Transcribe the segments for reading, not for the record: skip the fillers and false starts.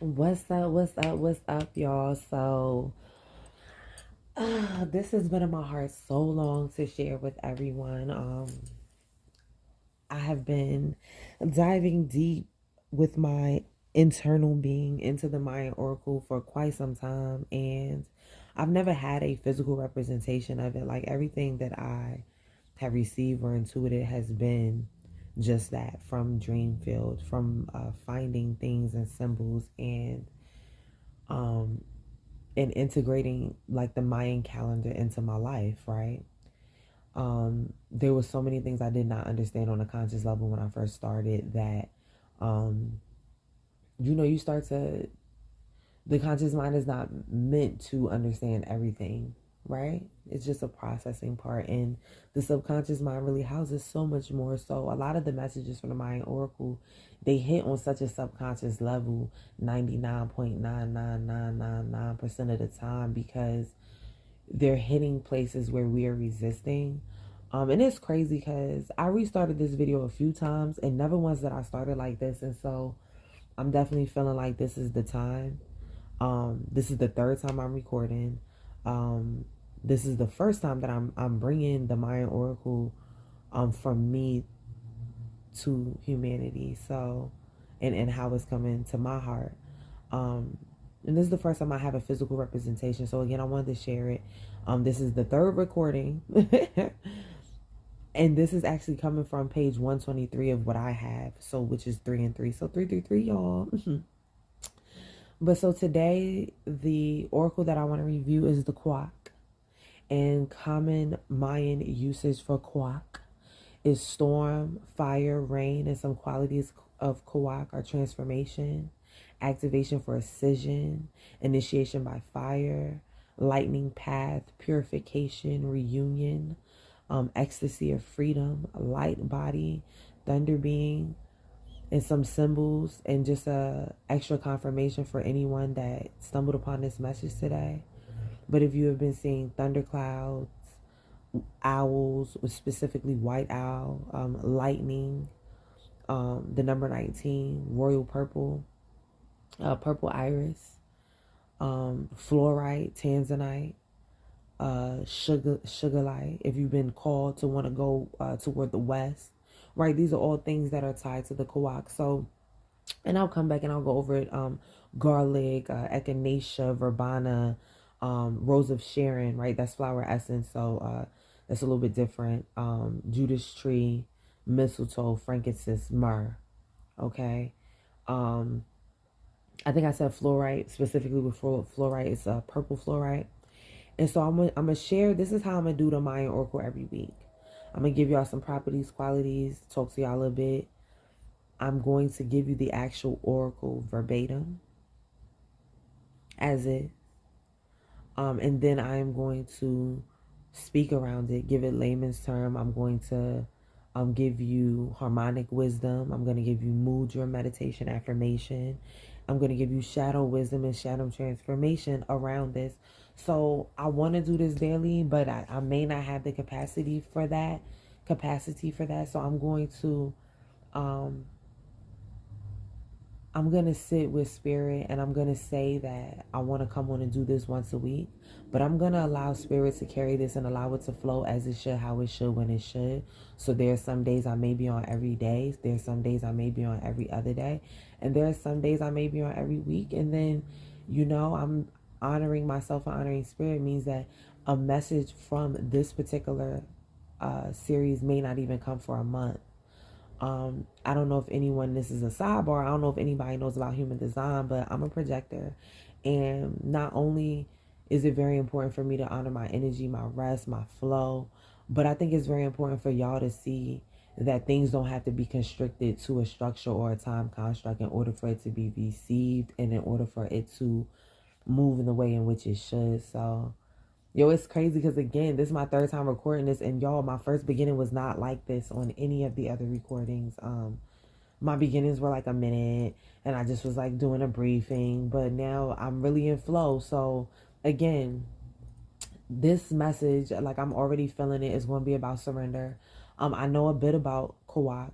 What's up? What's up? What's up, y'all? So, this has been in my heart so long to share with everyone. I have been diving deep with my internal being into the Mayan Oracle for quite some time, and I've never had a physical representation of it. Like everything that I have received or intuited has been just that from dream field, from finding things and symbols um, and integrating like the Mayan calendar into my life, right? There was so many things I did not understand on a conscious level when I first started that, um, you start to, the conscious mind is not meant to understand everything, right? It's just a processing part. And the subconscious mind really houses so much more. So a lot of the messages from the Mayan Oracle, they hit on such a subconscious level 99.99999% of the time because they're hitting places where we are resisting. And it's crazy because I restarted this video a few times and never once that I started like this. And so I'm definitely feeling like this is the time. This is the third time I'm recording. Um, this is the first time that I'm bringing the Mayan Oracle from me to humanity. So, and how it's coming to my heart. Um, and this is the first time I have a physical representation. So again, I wanted to share it. This is the third recording. And this is actually coming from page 123 of what I have. So, which is 3 and 3. So 333, y'all. But so today, the oracle that I want to review is the Cauac. And common Mayan usage for Cauac is storm, fire, rain, and some qualities of Cauac are transformation, activation for ascension, initiation by fire, lightning path, purification, reunion, ecstasy of freedom, light body, thunder being, and some symbols, and just a extra confirmation for anyone that stumbled upon this message today. But if you have been seeing thunderclouds, owls, specifically white owl, lightning, the number 19, royal purple, purple iris, fluorite, tanzanite, sugar light. If you've been called to want to go toward the west, right? These are all things that are tied to the Cauac. So, and I'll come back and I'll go over it. Garlic, echinacea, verbena, rose of Sharon, right? That's flower essence. So that's a little bit different. Judas tree, mistletoe, frankincense, myrrh. Okay. Um, I think I said fluorite specifically with fluorite. It's a purple fluorite. And so I'm gonna share. This is how I'm gonna do the Mayan Oracle every week. I'm gonna give y'all some properties, qualities, talk to y'all a bit. I'm going to give you the actual oracle verbatim as is. And then I am going to speak around it, give it layman's term. I'm going to give you harmonic wisdom. I'm going to give you mudra, meditation, affirmation. I'm going to give you shadow wisdom and shadow transformation around this. So I want to do this daily, but I may not have the capacity for that. So I'm going to sit with spirit, and I'm going to say that I want to come on and do this once a week, but I'm going to allow spirit to carry this and allow it to flow as it should, how it should, when it should. So there are some days I may be on every day. There's some days I may be on every other day. And there are some days I may be on every week. And then, I'm honoring myself and honoring spirit means that a message from this particular series may not even come for a month. I don't know if anyone, this is a sidebar, I don't know if anybody knows about human design, but I'm a projector. And not only is it very important for me to honor my energy, my rest, my flow, but I think it's very important for y'all to see that things don't have to be constricted to a structure or a time construct in order for it to be received and in order for it to move in the way in which it should. So, yo, it's crazy because, again, this is my third time recording this, and y'all, my first beginning was not like this on any of the other recordings. My beginnings were like a minute, and I just was like doing a briefing, but now I'm really in flow. So, again, this message, like I'm already feeling it, is going to be about surrender. I know a bit about Cauac.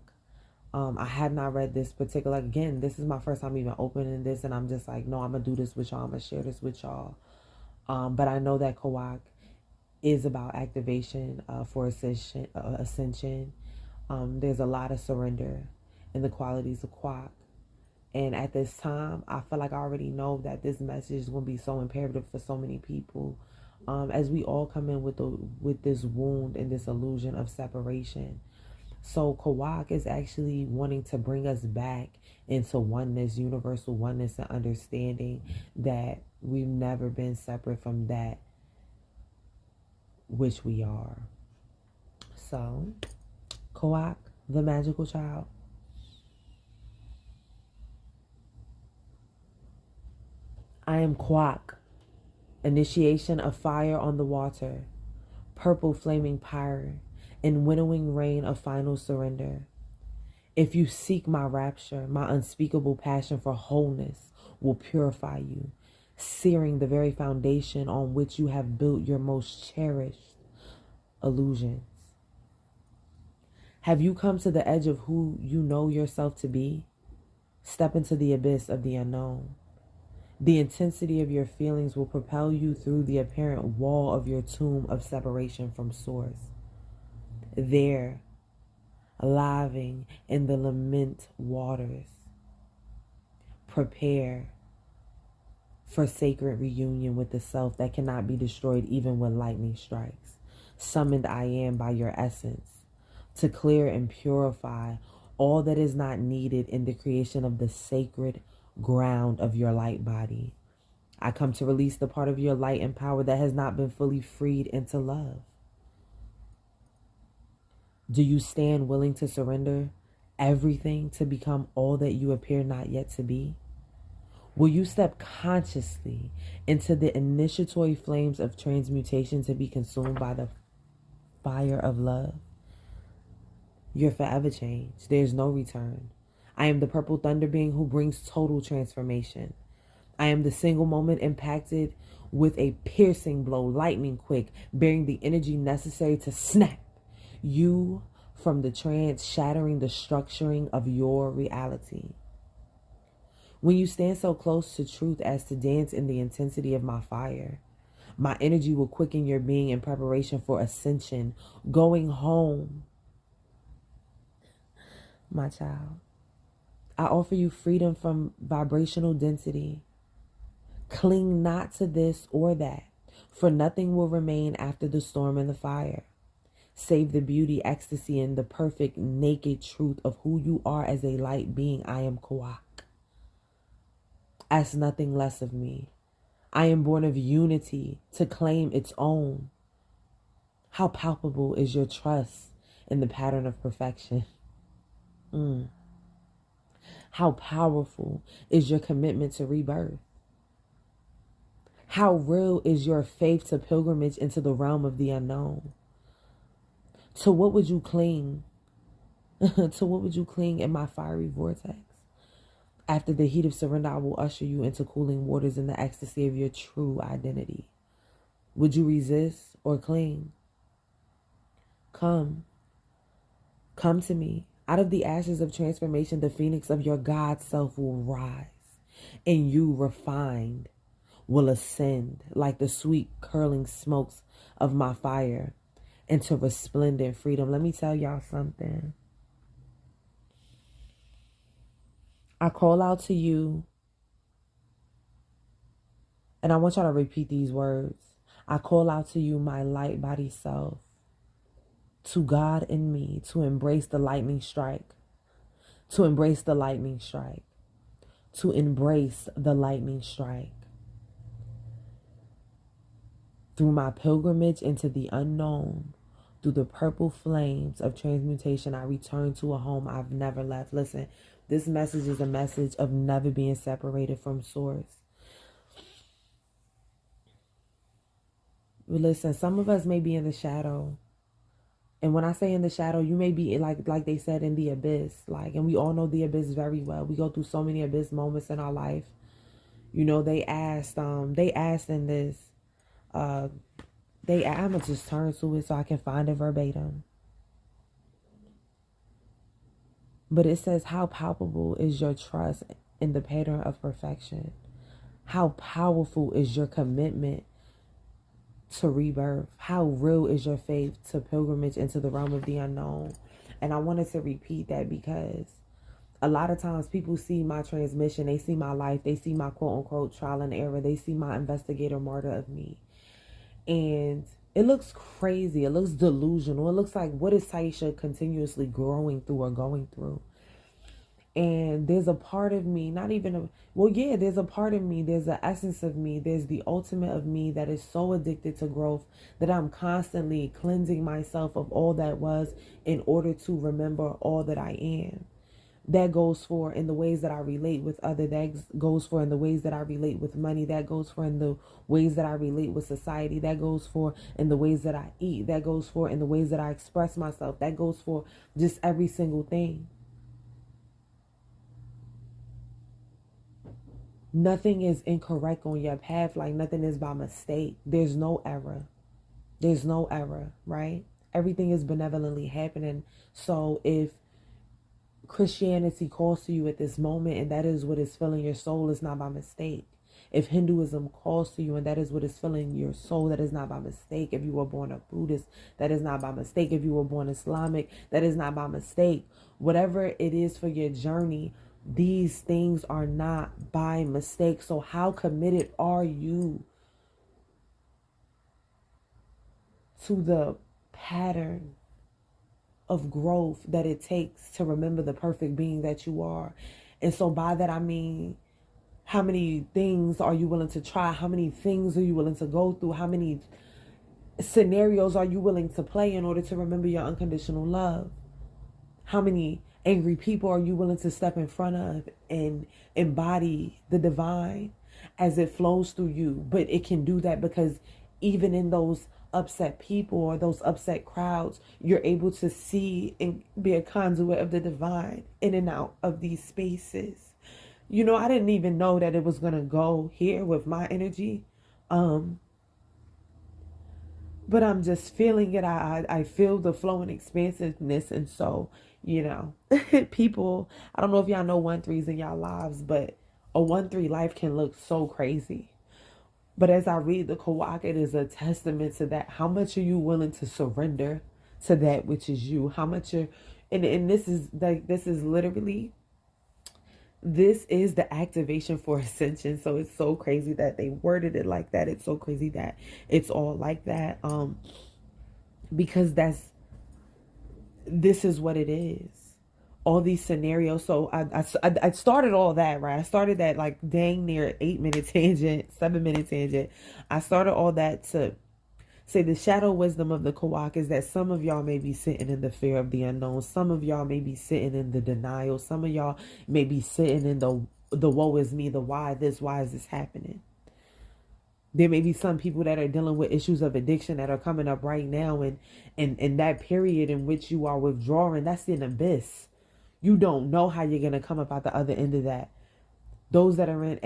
I had not read this particular, again, this is my first time even opening this, and I'm just like, no, I'm going to do this with y'all. I'm going to share this with y'all. But I know that Cauac is about activation for ascension. There's a lot of surrender in the qualities of Cauac. And at this time, I feel like I already know that this message is going to be so imperative for so many people. As we all come in with this wound and this illusion of separation. So Cauac is actually wanting to bring us back into oneness, universal oneness, and understanding that we've never been separate from that which we are. So, Cauac, the magical child. I am Cauac, initiation of fire on the water, purple flaming pyre, and winnowing rain of final surrender. If you seek my rapture, my unspeakable passion for wholeness will purify you, searing the very foundation on which you have built your most cherished illusions. Have you come to the edge of who you know yourself to be? Step into the abyss of the unknown. The intensity of your feelings will propel you through the apparent wall of your tomb of separation from source. There, laving in the lament waters, prepare for sacred reunion with the self that cannot be destroyed even when lightning strikes. Summoned I am by your essence to clear and purify all that is not needed in the creation of the sacred ground of your light body. I come to release the part of your light and power that has not been fully freed into love. Do you stand willing to surrender everything to become all that you appear not yet to be? Will you step consciously into the initiatory flames of transmutation to be consumed by the fire of love? You're forever changed. There's no return. I am the purple thunder being who brings total transformation. I am the single moment impacted with a piercing blow, lightning quick, bearing the energy necessary to snap you from the trance, shattering the structuring of your reality. When you stand so close to truth as to dance in the intensity of my fire, my energy will quicken your being in preparation for ascension, going home. My child, I offer you freedom from vibrational density. Cling not to this or that, for nothing will remain after the storm and the fire. Save the beauty, ecstasy, and the perfect naked truth of who you are as a light being. I am Cauac. Ask nothing less of me. I am born of unity to claim its own. How palpable is your trust in the pattern of perfection? How powerful is your commitment to rebirth? How real is your faith to pilgrimage into the realm of the unknown? To what would you cling? To what would you cling in my fiery vortex? After the heat of surrender, I will usher you into cooling waters in the ecstasy of your true identity. Would you resist or cling? Come to me. Out of the ashes of transformation, the phoenix of your God self will rise, and you, refined, will ascend like the sweet curling smokes of my fire into resplendent freedom. Let me tell y'all something. I call out to you, and I want y'all to repeat these words. I call out to you, my light body self, to God in me, to embrace the lightning strike, to embrace the lightning strike, to embrace the lightning strike. Through my pilgrimage into the unknown, through the purple flames of transmutation, I return to a home I've never left. Listen, this message is a message of never being separated from source. Listen, some of us may be in the shadow. And when I say in the shadow, you may be like they said, in the abyss. And we all know the abyss very well. We go through so many abyss moments in our life. You know, they asked in this, I'm going to just turn to it so I can find it verbatim. But it says, how palpable is your trust in the pattern of perfection? How powerful is your commitment to rebirth? How real is your faith to pilgrimage into the realm of the unknown? And I wanted to repeat that because a lot of times people see my transmission, they see my life, they see my quote unquote trial and error, they see my investigator martyr of me. And it looks crazy, it looks delusional, it looks like, what is Taisha continuously growing through or going through? And there's a part of me, not even a, well, yeah, there's a part of me, there's the essence of me, there's the ultimate of me that is so addicted to growth that I'm constantly cleansing myself of all that was in order to remember all that I am. That goes for in the ways that I relate with others, that goes for in the ways that I relate with money, that goes for in the ways that I relate with society, that goes for in the ways that I eat, that goes for in the ways that I express myself, that goes for just every single thing. Nothing is incorrect on your path, like nothing is by mistake. There's no error. There's no error, right? Everything is benevolently happening. So if Christianity calls to you at this moment and that is what is filling your soul, is not by mistake. If Hinduism calls to you and that is what is filling your soul, that is not by mistake. If you were born a Buddhist, that is not by mistake. If you were born Islamic, that is not by mistake. Whatever it is for your journey, these things are not by mistake. So how committed are you to the pattern of growth that it takes to remember the perfect being that you are? And so by that I mean, how many things are you willing to try? How many things are you willing to go through? How many scenarios are you willing to play in order to remember your unconditional love? How many angry people are you willing to step in front of and embody the divine as it flows through you? But it can do that because even in those upset people or those upset crowds, you're able to see and be a conduit of the divine in and out of these spaces. You know, I didn't even know that it was going to go here with my energy. But I'm just feeling it. I feel the flow and expansiveness. And so, you know, people, I don't know if y'all know 1-3s in y'all lives, but a 1-3 life can look so crazy. But as I read the Cauac, it is a testament to that. How much are you willing to surrender to that which is you? How much are, and this is like, this is literally, this is the activation for ascension. So it's so crazy that they worded it like that. It's so crazy that it's all like that. Because this is what it is. All these scenarios. So I started all that, right? I started that like dang near 8-minute tangent, 7-minute tangent. I started all that to say the shadow wisdom of the Cauac is that some of y'all may be sitting in the fear of the unknown. Some of y'all may be sitting in the denial. Some of y'all may be sitting in the woe is me, the why is this happening? There may be some people that are dealing with issues of addiction that are coming up right now. And that period in which you are withdrawing, that's an abyss. You don't know how you're going to come up out the other end of that. Those that are in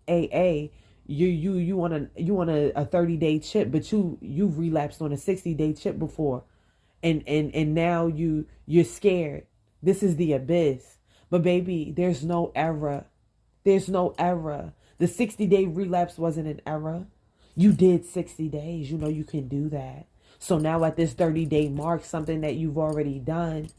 AA, you want a 30-day chip, but you've relapsed on a 60-day chip before, and now you're scared. This is the abyss. But baby, there's no error. There's no error. The 60-day relapse wasn't an error. You did 60 days. You know you can do that. So now at this 30-day mark, something that you've already done,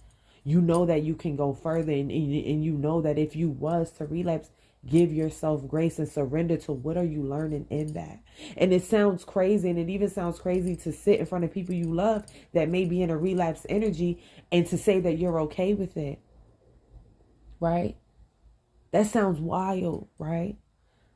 you know that you can go further, and you know that if you was to relapse, give yourself grace and surrender to what are you learning in that. And it sounds crazy, and it even sounds crazy to sit in front of people you love that may be in a relapse energy and to say that you're okay with it, right? That sounds wild, right?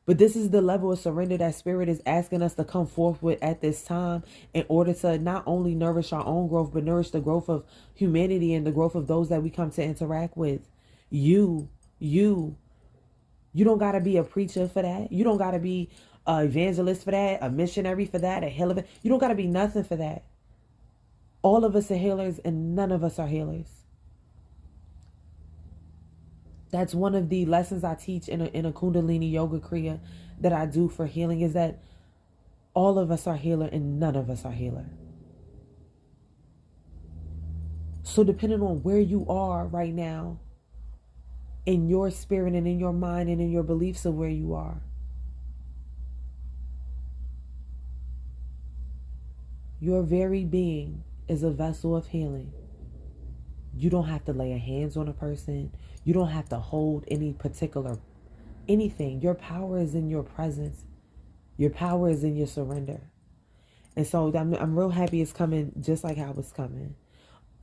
But this is the level of surrender that Spirit is asking us to come forth with at this time in order to not only nourish our own growth, but nourish the growth of humanity and the growth of those that we come to interact with. You don't got to be a preacher for that. You don't got to be an evangelist for that, a missionary for that, a healer. You don't got to be nothing for that. All of us are healers and none of us are healers. That's one of the lessons I teach in a Kundalini Yoga Kriya that I do for healing, is that all of us are healer and none of us are healer. So depending on where you are right now in your spirit and in your mind and in your beliefs of where you are. Your very being is a vessel of healing. You don't have to lay hands on a person. You don't have to hold any particular anything. Your power is in your presence. Your power is in your surrender. And so I'm real happy it's coming just like how it's coming.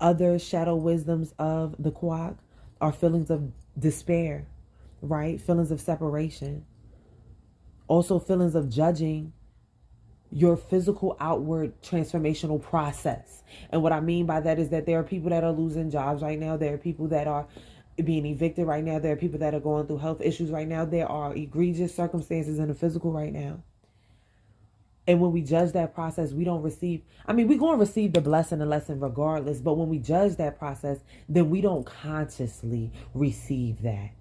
Other shadow wisdoms of the Cauac are feelings of despair, right? Feelings of separation. Also feelings of judging your physical outward transformational process. And what I mean by that is that there are people that are losing jobs right now. There are people that are being evicted right now. There are people that are going through health issues right now. There are egregious circumstances in the physical right now. And when we judge that process, we don't receive, we're going to receive the blessing and lesson regardless. But when we judge that process, then we don't consciously receive that.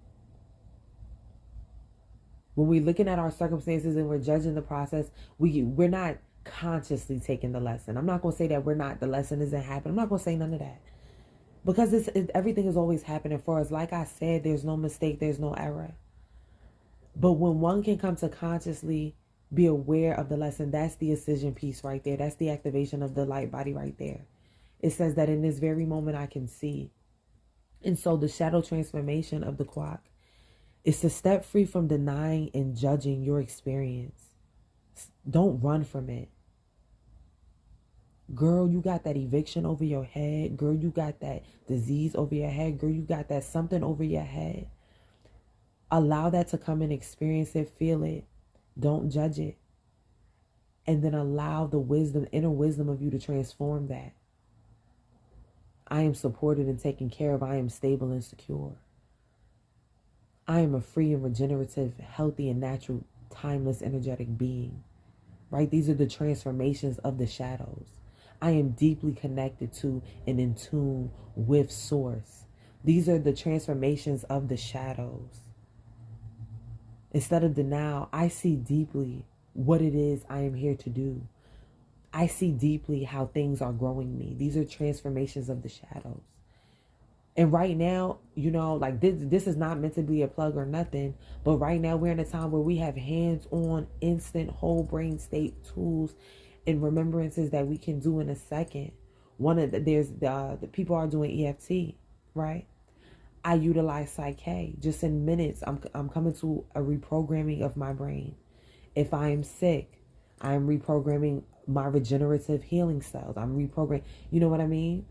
When we're looking at our circumstances and we're judging the process, we're not consciously taking the lesson. I'm not going to say that the lesson isn't happening. I'm not going to say none of that. Because everything is always happening for us. Like I said, there's no mistake, there's no error. But when one can come to consciously be aware of the lesson, that's the ascension piece right there. That's the activation of the light body right there. It says that in this very moment I can see. And so the shadow transformation of the Cauac is to step free from denying and judging your experience. Don't run from it. Girl, you got that eviction over your head. Girl, you got that disease over your head. Girl, you got that something over your head. Allow that to come and experience it, feel it. Don't judge it. And then allow the wisdom, inner wisdom of you to transform that. I am supported and taken care of. I am stable and secure. I am a free and regenerative, healthy and natural, timeless, energetic being. Right? These are the transformations of the shadows. I am deeply connected to and in tune with Source. These are the transformations of the shadows. Instead of denial, I see deeply what it is I am here to do. I see deeply how things are growing me. These are transformations of the shadows. And right now, this is not meant to be a plug or nothing, but right now we're in a time where we have hands-on, instant, whole brain state tools and remembrances that we can do in a second. The people are doing EFT, right? I utilize Psyche. Just in minutes, I'm coming to a reprogramming of my brain. If I am sick, I am reprogramming my regenerative healing cells. I'm reprogramming, you know what I mean?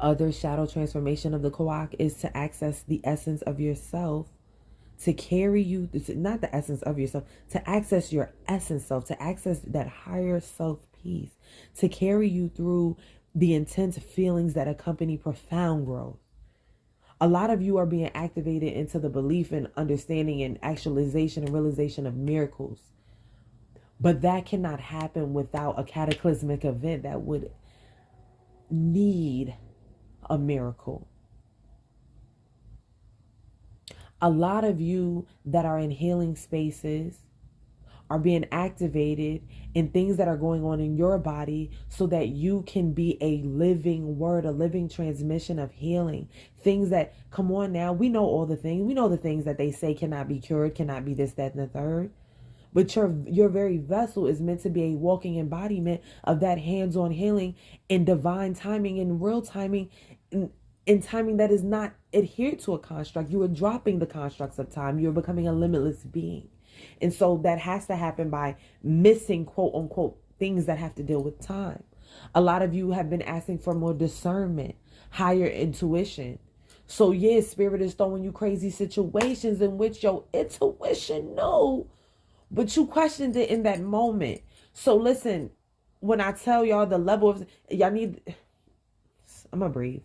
Other shadow transformation of the Cauac is to access the essence of yourself, to carry you, not the essence of yourself, to access your essence self, to access that higher self peace, to carry you through the intense feelings that accompany profound growth. A lot of you are being activated into the belief and understanding and actualization and realization of miracles. But that cannot happen without a cataclysmic event that would need a miracle. A lot of you that are in healing spaces are being activated in things that are going on in your body so that you can be a living word, a living transmission of healing. Things that, come on now, we know all the things. We know the things that they say cannot be cured, cannot be this, that, and the third. But your very vessel is meant to be a walking embodiment of that hands-on healing in divine timing, in real timing, in timing that is not adhered to a construct. You are dropping the constructs of time. You're becoming a limitless being. And so that has to happen by missing, quote unquote, things that have to deal with time. A lot of you have been asking for more discernment, higher intuition. So yeah, spirit is throwing you crazy situations in which your intuition know, but you questioned it in that moment. So listen, when I tell y'all the level of, y'all need, I'm gonna breathe.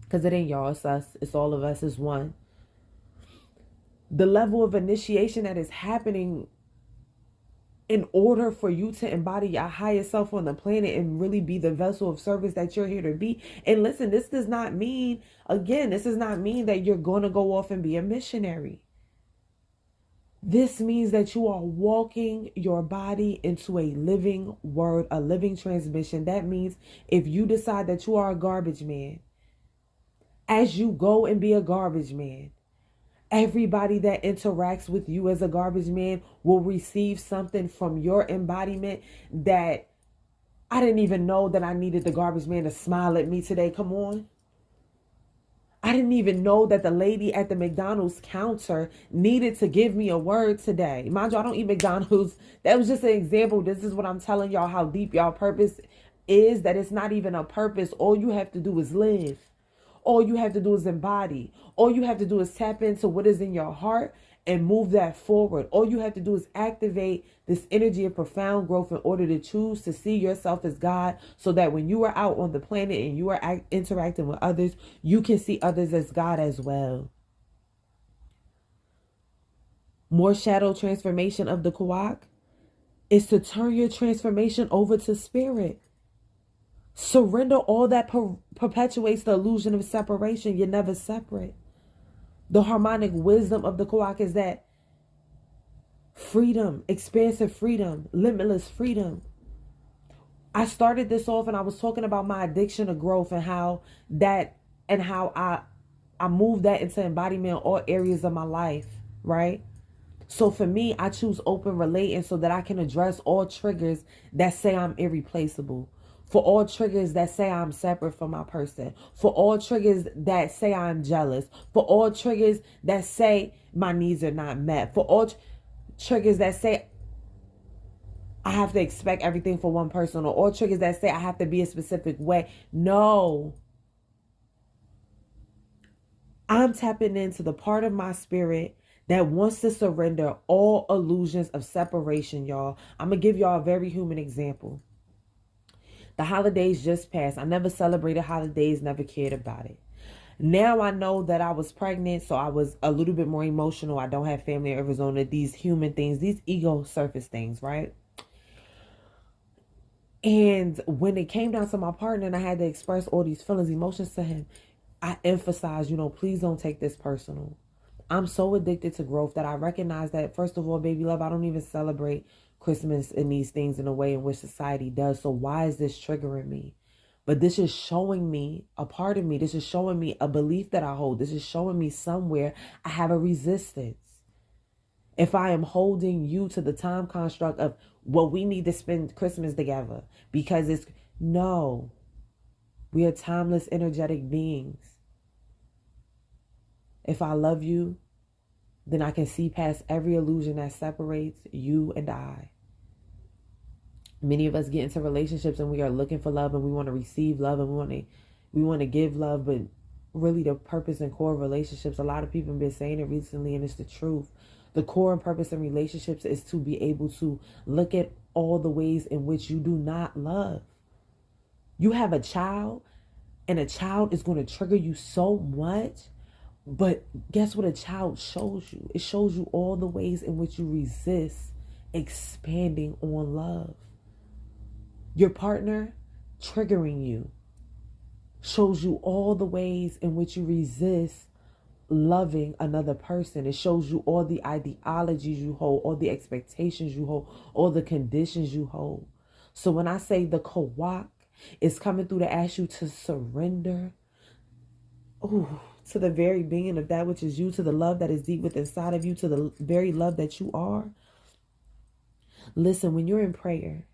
Because it ain't y'all, it's us. It's all of us, it's one. The level of initiation that is happening in order for you to embody your highest self on the planet and really be the vessel of service that you're here to be. And listen, this does not mean, again, this does not mean that you're going to go off and be a missionary. This means that you are walking your body into a living word, a living transmission. That means if you decide that you are a garbage man, As you go and be a garbage man, everybody that interacts with you as a garbage man will receive something from your embodiment that I didn't even know that I needed the garbage man to smile at me today. Come on. I didn't even know that the lady at the McDonald's counter needed to give me a word today. Mind you, I don't eat McDonald's. That was just an example. This is what I'm telling y'all, how deep y'all purpose is, that it's not even a purpose. All you have to do is live. All you have to do is embody. All you have to do is tap into what is in your heart and move that forward. All you have to do is activate this energy of profound growth in order to choose to see yourself as God, so that when you are out on the planet and you are interacting with others, you can see others as God as well. More shadow transformation of the Cauac is to turn your transformation over to spirit. Surrender all that perpetuates the illusion of separation. You're never separate. The harmonic wisdom of the Cauac is that freedom, expansive freedom, limitless freedom. I started this off and I was talking about my addiction to growth and how I moved that into embodiment in all areas of my life, right? So for me, I choose open relating so that I can address all triggers that say I'm irreplaceable. For all triggers that say I'm separate from my person. For all triggers that say I'm jealous. For all triggers that say my needs are not met. For all triggers that say I have to expect everything for one person. Or all triggers that say I have to be a specific way. No. I'm tapping into the part of my spirit that wants to surrender all illusions of separation, y'all. I'm going to give y'all a very human example. The holidays just passed. I never celebrated holidays, never cared about it. Now I know that I was pregnant, so I was a little bit more emotional. I don't have family in Arizona. These human things, these ego surface things, right? And when it came down to my partner and I had to express all these feelings, emotions to him, I emphasized, please don't take this personal. I'm so addicted to growth that I recognize that, first of all, baby love, I don't even celebrate Christmas and these things in a way in which society does. So why is this triggering me? But this is showing me a part of me. This is showing me a belief that I hold. This is showing me somewhere I have a resistance. If I am holding you to the time construct of what we need to spend Christmas together, because no, we are timeless, energetic beings. If I love you, then I can see past every illusion that separates you and I. Many of us get into relationships and we are looking for love and we want to receive love and we want to give love, but really the purpose and core of relationships, a lot of people have been saying it recently and it's the truth. The core and purpose in relationships is to be able to look at all the ways in which you do not love. You have a child and a child is going to trigger you so much. But guess what a child shows you? It shows you all the ways in which you resist expanding on love. Your partner triggering you shows you all the ways in which you resist loving another person. It shows you all the ideologies you hold, all the expectations you hold, all the conditions you hold. So when I say the Cauac is coming through to ask you to surrender, to the very being of that which is you, to the love that is deep within inside of you, to the very love that you are. Listen, when you're in prayer,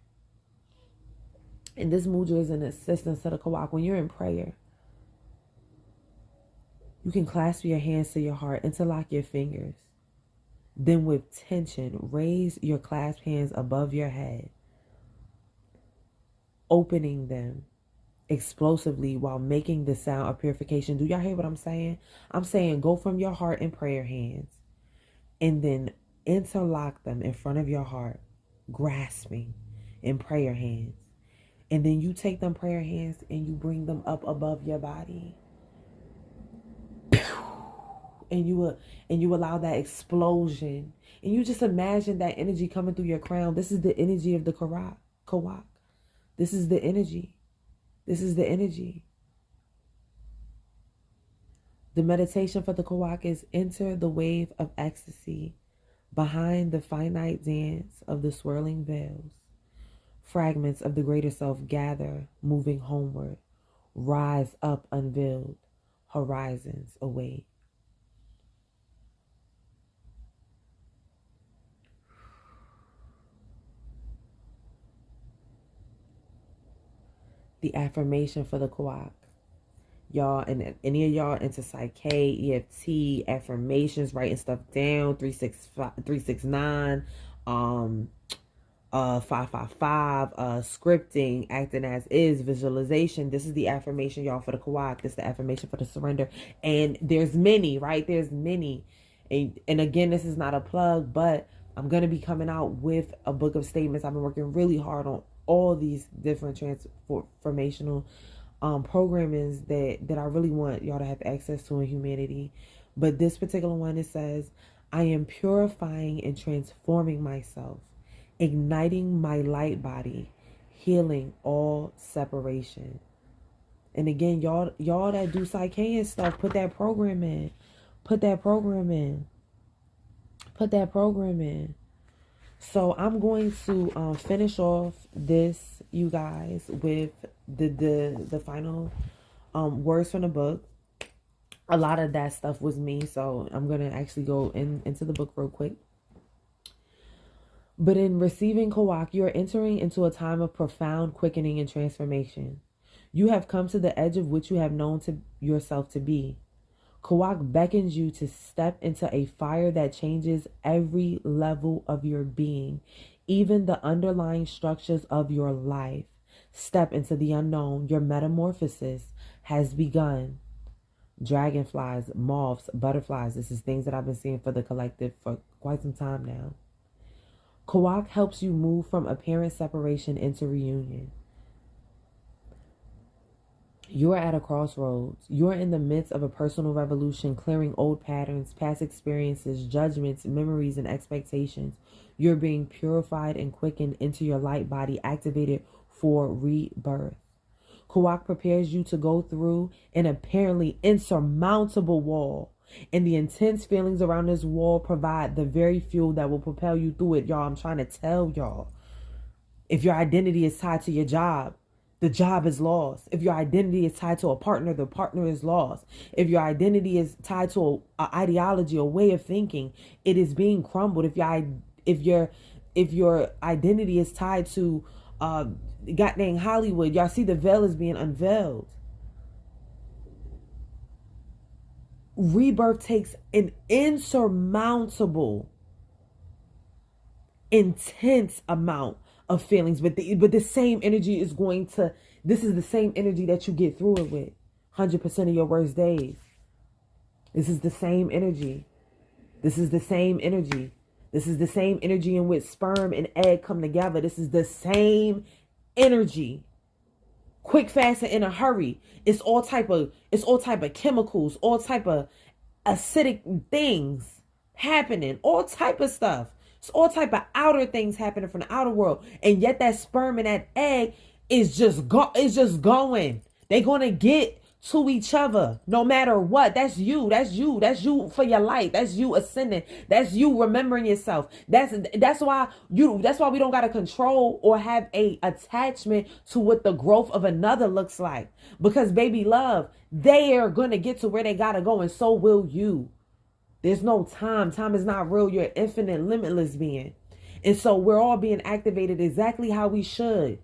and this mudra is an assistance to the Cauac, when you're in prayer, you can clasp your hands to your heart, interlock your fingers. Then with tension, raise your clasped hands above your head, opening them explosively while making the sound of purification. Do y'all hear what I'm saying? I'm saying go from your heart in prayer hands and then interlock them in front of your heart, grasping in prayer hands. And then you take them prayer hands and you bring them up above your body. And you allow that explosion. And you just imagine that energy coming through your crown. This is the energy of the Cauac. This is the energy. This is the energy. The meditation for the Cauac is enter the wave of ecstasy behind the finite dance of the swirling veils. Fragments of the greater self gather, moving homeward. Rise up unveiled. horizons away. The affirmation for the Cauac. Y'all, and any of y'all into Psyche, EFT, affirmations, writing stuff down, 365, 369, 555, scripting, acting as is, visualization. This is the affirmation, y'all, for the Cauac. This is the affirmation for the surrender. And there's many, right? There's many. And again, this is not a plug, but I'm going to be coming out with a book of statements. I've been working really hard on all these different transformational programmings that I really want y'all to have access to in humanity. But this particular one, it says, I am purifying and transforming myself, igniting my light body, healing all separation. And again, y'all that do Psyche and stuff, put that program in. Put that program in. Put that program in. So I'm going to finish off this, you guys, with the final words from the book. A lot of that stuff was me, so I'm going to actually go into the book real quick. But in receiving Cauac, you are entering into a time of profound quickening and transformation. You have come to the edge of which you have known to yourself to be. Cauac beckons you to step into a fire that changes every level of your being, even the underlying structures of your life. Step into the unknown. Your metamorphosis has begun. Dragonflies, moths, butterflies. This is things that I've been seeing for the collective for quite some time now. Cauac helps you move from apparent separation into reunion. You are at a crossroads. You are in the midst of a personal revolution, clearing old patterns, past experiences, judgments, memories, and expectations. You're being purified and quickened into your light body, activated for rebirth. Cauac prepares you to go through an apparently insurmountable wall, and the intense feelings around this wall provide the very fuel that will propel you through it. Y'all, I'm trying to tell y'all, if your identity is tied to your job, the job is lost. If your identity is tied to a partner, the partner is lost. If your identity is tied to an ideology, a way of thinking, it is being crumbled. If your identity is tied to goddamn Hollywood, y'all see the veil is being unveiled. Rebirth takes an insurmountable, intense amount of feelings, but the same energy is going to, this is the same energy that you get through it with 100% of your worst days. This is the same energy. This is the same energy. This is the same energy in which sperm and egg come together. This is the same energy. Quick, fast, and in a hurry. It's all type of chemicals, all type of acidic things happening, all type of stuff. It's all type of outer things happening from the outer world. And yet that sperm and that egg is just going. They're going to get to each other no matter what. That's you. That's you. That's you for your life. That's you ascending. That's you remembering yourself. That's why we don't got to control or have a attachment to what the growth of another looks like. Because baby love, they are going to get to where they got to go, and so will you. There's no time. Time is not real. You're infinite, limitless being. And so we're all being activated exactly how we should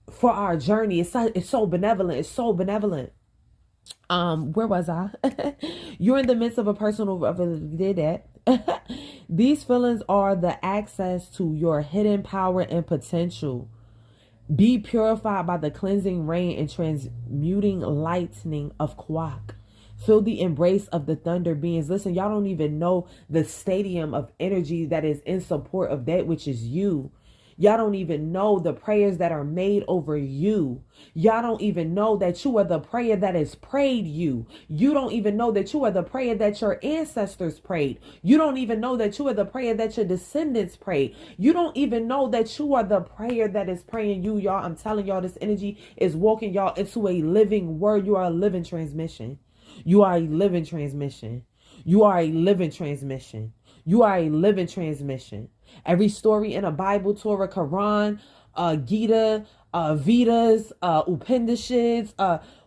for our journey. It's so benevolent. It's so benevolent. Where was I? You're in the midst of a personal did that. These feelings are the access to your hidden power and potential. Be purified by the cleansing rain and transmuting lightning of Cauac. Feel the embrace of the thunder beings. Listen, y'all don't even know the stadium of energy that is in support of that which is you. Y'all don't even know the prayers that are made over you. Y'all don't even know that you are the prayer that is prayed you. You don't even know that you are the prayer that your ancestors prayed. You don't even know that you are the prayer that your descendants prayed. You don't even know that you are the prayer that is praying you, y'all. I'm telling y'all, this energy is walking y'all into a living word. You are a living transmission. You are a living transmission. You are a living transmission. You are a living transmission. Every story in a Bible, Torah, Quran, Gita, Vedas, Upanishads,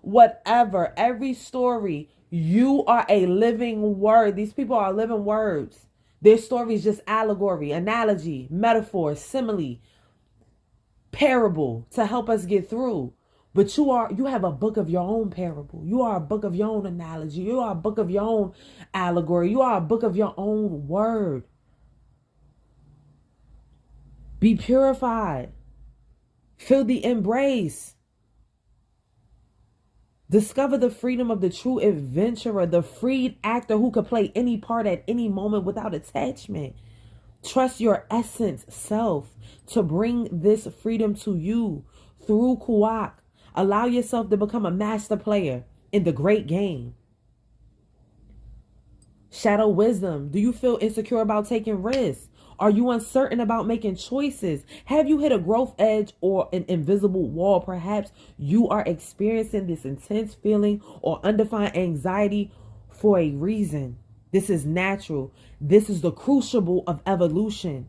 whatever. Every story, you are a living word. These people are living words. Their story is just allegory, analogy, metaphor, simile, parable to help us get through. But you have a book of your own parable. You are a book of your own analogy. You are a book of your own allegory. You are a book of your own word. Be purified. Feel the embrace. Discover the freedom of the true adventurer, the freed actor who could play any part at any moment without attachment. Trust your essence self to bring this freedom to you through Cauac. Allow yourself to become a master player in the great game. Shadow wisdom. Do you feel insecure about taking risks? Are you uncertain about making choices? Have you hit a growth edge or an invisible wall? Perhaps you are experiencing this intense feeling or undefined anxiety for a reason. This is natural. This is the crucible of evolution.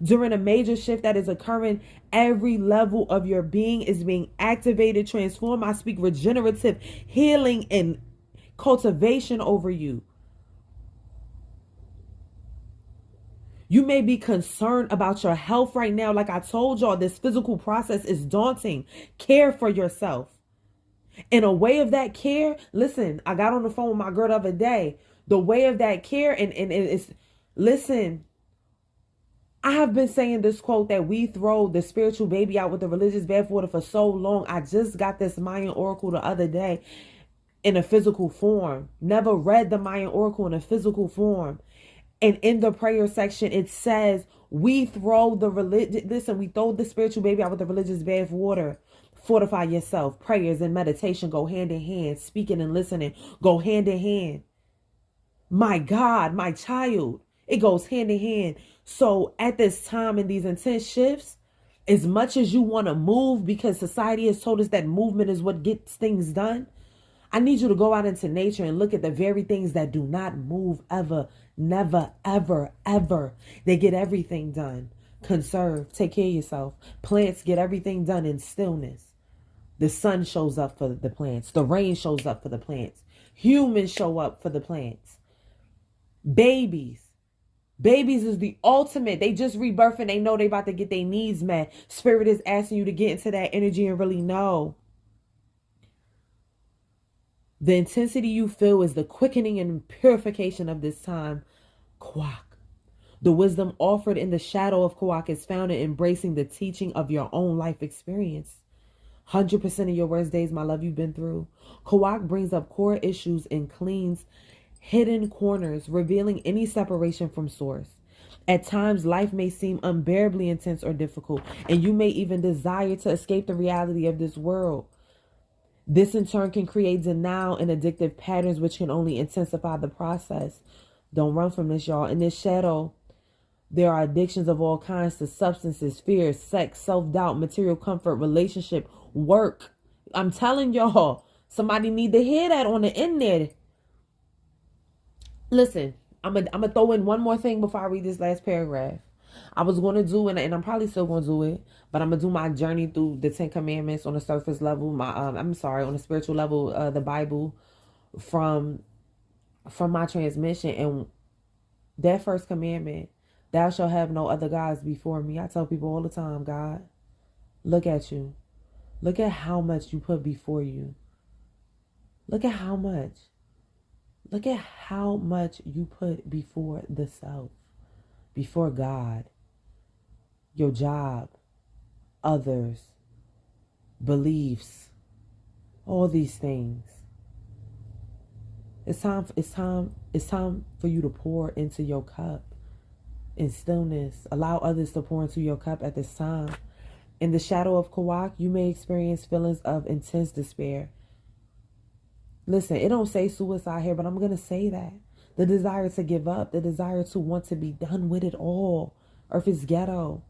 During a major shift that is occurring, every level of your being is being activated, transformed. I speak regenerative healing and cultivation over you. You may be concerned about your health right now. Like I told y'all, this physical process is daunting. Care for yourself. In a way of that care, listen, I got on the phone with my girl the other day. The way of that care, and it's, listen, I have been saying this quote that we throw the spiritual baby out with the religious bathwater for so long. I just got this Mayan Oracle the other day in a physical form. Never read the Mayan Oracle in a physical form. And in the prayer section, it says, we throw the spiritual baby out with the religious bathwater. Fortify yourself. Prayers and meditation go hand in hand. Speaking and listening go hand in hand. My God, my child, it goes hand in hand. So at this time in these intense shifts, as much as you want to move because society has told us that movement is what gets things done, I need you to go out into nature and look at the very things that do not move ever, never, ever, ever. They get everything done. Conserve, take care of yourself. Plants get everything done in stillness. The sun shows up for the plants. The rain shows up for the plants. Humans show up for the plants. Babies is the ultimate. They just rebirth and they know they about to get their needs met. Spirit is asking you to get into that energy and really know. The intensity you feel is the quickening and purification of this time. Cauac. The wisdom offered in the shadow of Cauac is found in embracing the teaching of your own life experience. 100% of your worst days, my love, you've been through. Cauac brings up core issues and cleans hidden corners, revealing any separation from source. At times, life may seem unbearably intense or difficult, and you may even desire to escape the reality of this world. This in turn can create denial and addictive patterns, which can only intensify the process. Don't run from this, y'all. In this shadow, there are addictions of all kinds to substances, fear, sex, self-doubt, material comfort, relationship, work. I'm telling y'all, somebody need to hear that on the internet. Listen, I'm gonna throw in one more thing before I read this last paragraph. I was going to do, and I'm probably still going to do it, but I'm going to do my journey through the 10 Commandments on the surface level, on the spiritual level, the Bible from my transmission. And that first commandment, thou shalt have no other gods before me. I tell people all the time, God, look at you. Look at how much you put before you. Look at how much. Look at how much you put before the self, before God, your job, others, beliefs, all these things. It's time for you to pour into your cup in stillness. Allow others to pour into your cup at this time. In the shadow of Cauac, you may experience feelings of intense despair. Listen, it don't say suicide here, but I'm going to say that. The desire to give up, the desire to want to be done with it all. Earth is ghetto.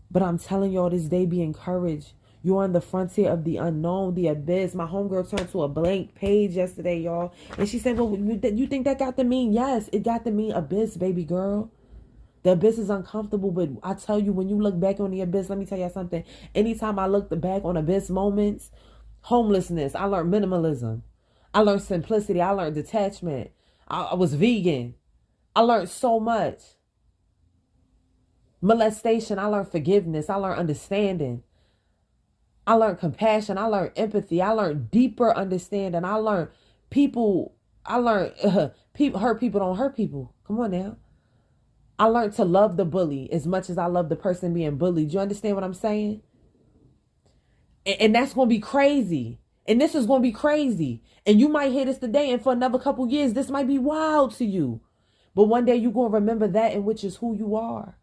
But I'm telling y'all, this day be encouraged. You're on the frontier of the unknown, the abyss. My homegirl turned to a blank page yesterday, y'all. And she said, well, you think that got to mean? Yes, it got to mean abyss, baby girl. The abyss is uncomfortable, but I tell you, when you look back on the abyss, let me tell you something. Anytime I look back on abyss moments, homelessness, I learned minimalism. I learned simplicity. I learned detachment. I was vegan. I learned so much. Molestation, I learned forgiveness. I learned understanding. I learned compassion. I learned empathy. I learned deeper understanding. I learned people. I learned hurt people don't hurt people. Come on now. I learned to love the bully as much as I love the person being bullied. You understand what I'm saying? And that's going to be crazy. And this is going to be crazy. And you might hear this today, and for another couple years, this might be wild to you. But one day you're going to remember that, in which is who you are.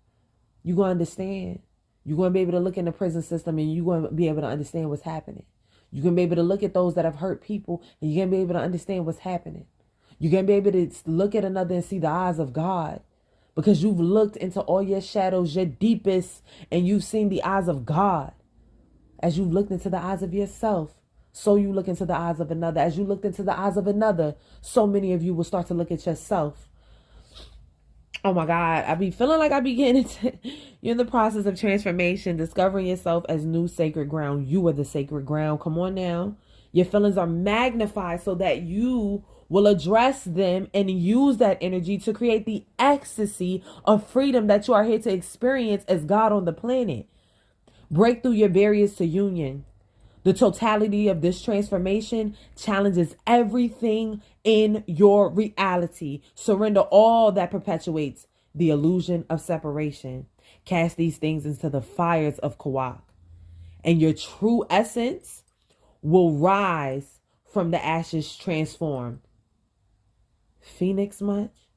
You're going to understand. You're going to be able to look in the prison system, and you're going to be able to understand what's happening. You're going to be able to look at those that have hurt people, and you're going to be able to understand what's happening. You're going to be able to look at another and see the eyes of God, because you've looked into all your shadows, your deepest, and you've seen the eyes of God. As you've looked into the eyes of yourself, so you look into the eyes of another. As you looked into the eyes of another, so many of you will start to look at yourself. Oh my God, I be feeling like I be getting into, you're in the process of transformation, discovering yourself as new sacred ground. You are the sacred ground. Come on now. Your feelings are magnified so that you will address them and use that energy to create the ecstasy of freedom that you are here to experience as God on the planet. Break through your barriers to union. The totality of this transformation challenges everything in your reality. Surrender all that perpetuates the illusion of separation. Cast these things into the fires of Cauac, and your true essence will rise from the ashes transformed. Phoenix much?